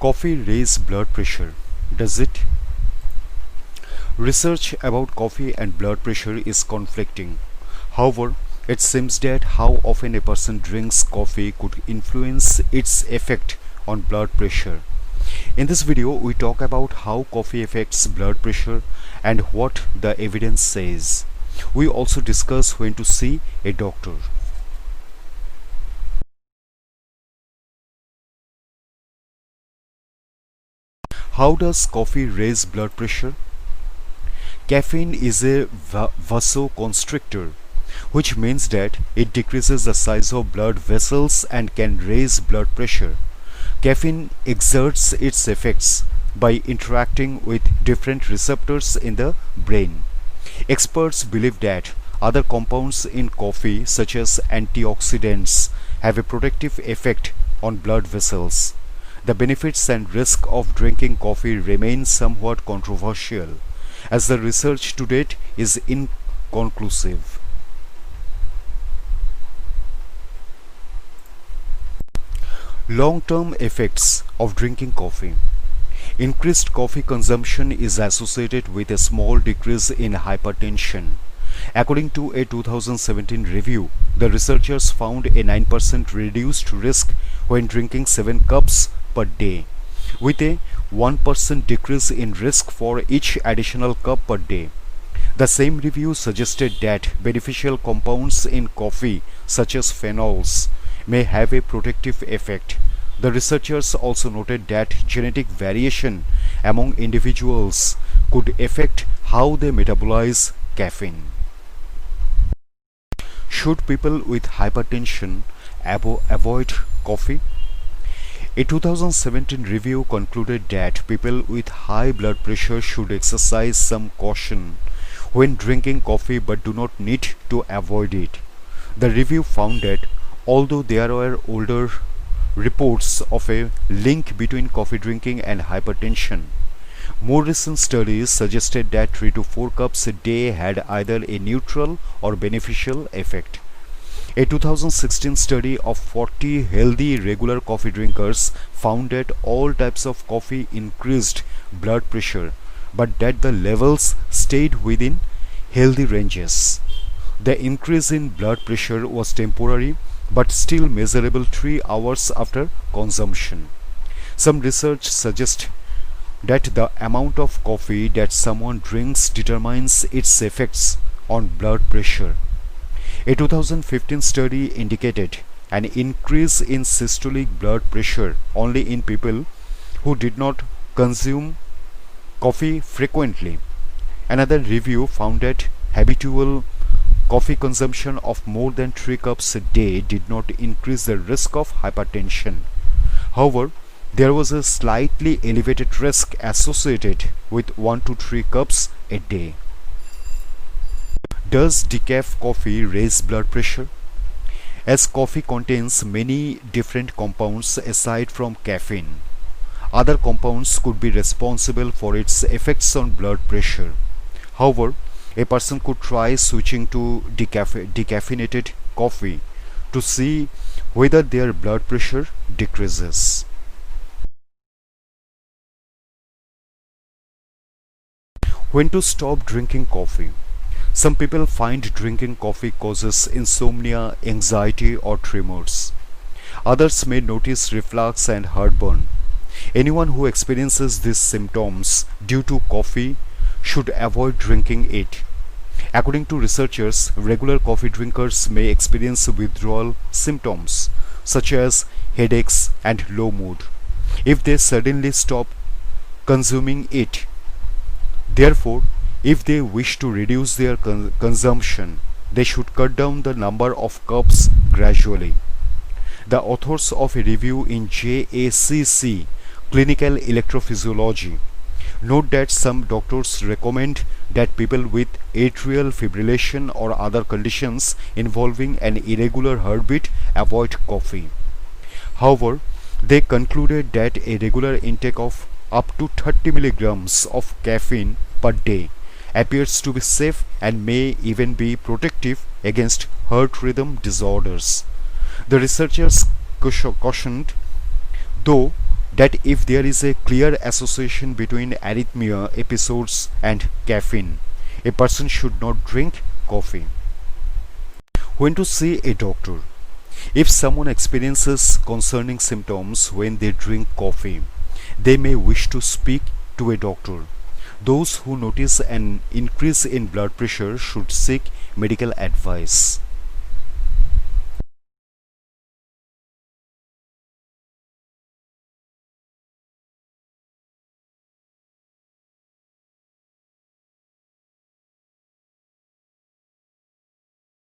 Coffee raise blood pressure, does it? Research about coffee and blood pressure is conflicting. However, it seems that how often a person drinks coffee could influence its effect on blood pressure. In this video, we talk about how coffee affects blood pressure and what the evidence says. We also discuss when to see a doctor. How does coffee raise blood pressure? Caffeine is a vasoconstrictor, which means that it decreases the size of blood vessels and can raise blood pressure. Caffeine exerts its effects by interacting with different receptors in the brain. Experts believe that other compounds in coffee, such as antioxidants, have a protective effect on blood vessels. The benefits and risk of drinking coffee remain somewhat controversial, as the research to date is inconclusive. Long-term effects of drinking coffee. Increased coffee consumption is associated with a small decrease in hypertension. According to a 2017 review, the researchers found a 9% reduced risk when drinking 7 cups per day, with a 1% decrease in risk for each additional cup per day. The same review suggested that beneficial compounds in coffee, such as phenols, may have a protective effect. The researchers also noted that genetic variation among individuals could affect how they metabolize caffeine. Should people with hypertension avoid coffee? A 2017 review concluded that people with high blood pressure should exercise some caution when drinking coffee but do not need to avoid it. The review found that although there were older reports of a link between coffee drinking and hypertension, more recent studies suggested that 3 to 4 cups a day had either a neutral or beneficial effect. A 2016 study of 40 healthy regular coffee drinkers found that all types of coffee increased blood pressure, but that the levels stayed within healthy ranges. The increase in blood pressure was temporary but still measurable 3 hours after consumption. Some research suggests that the amount of coffee that someone drinks determines its effects on blood pressure. A 2015 study indicated an increase in systolic blood pressure only in people who did not consume coffee frequently. Another review found that habitual coffee consumption of more than 3 cups a day did not increase the risk of hypertension. However, there was a slightly elevated risk associated with 1 to 3 cups a day. Does decaf coffee raise blood pressure? As coffee contains many different compounds aside from caffeine, other compounds could be responsible for its effects on blood pressure. However, a person could try switching to decaffeinated coffee to see whether their blood pressure decreases. When to stop drinking coffee? Some people find drinking coffee causes insomnia, anxiety, or tremors. Others may notice reflux and heartburn. Anyone who experiences these symptoms due to coffee should avoid drinking it. According to researchers, regular coffee drinkers may experience withdrawal symptoms such as headaches and low mood if they suddenly stop consuming it. Therefore, if they wish to reduce their consumption, they should cut down the number of cups gradually. The authors of a review in JACC, Clinical Electrophysiology, note that some doctors recommend that people with atrial fibrillation or other conditions involving an irregular heartbeat avoid coffee. However, they concluded that a regular intake of up to 30 milligrams of caffeine per day appears to be safe and may even be protective against heart rhythm disorders. The researchers cautioned, though that if there is a clear association between arrhythmia episodes and caffeine, a person should not drink coffee. When to see a doctor? If someone experiences concerning symptoms when they drink coffee, they may wish to speak to a doctor. Those who notice an increase in blood pressure should seek medical advice.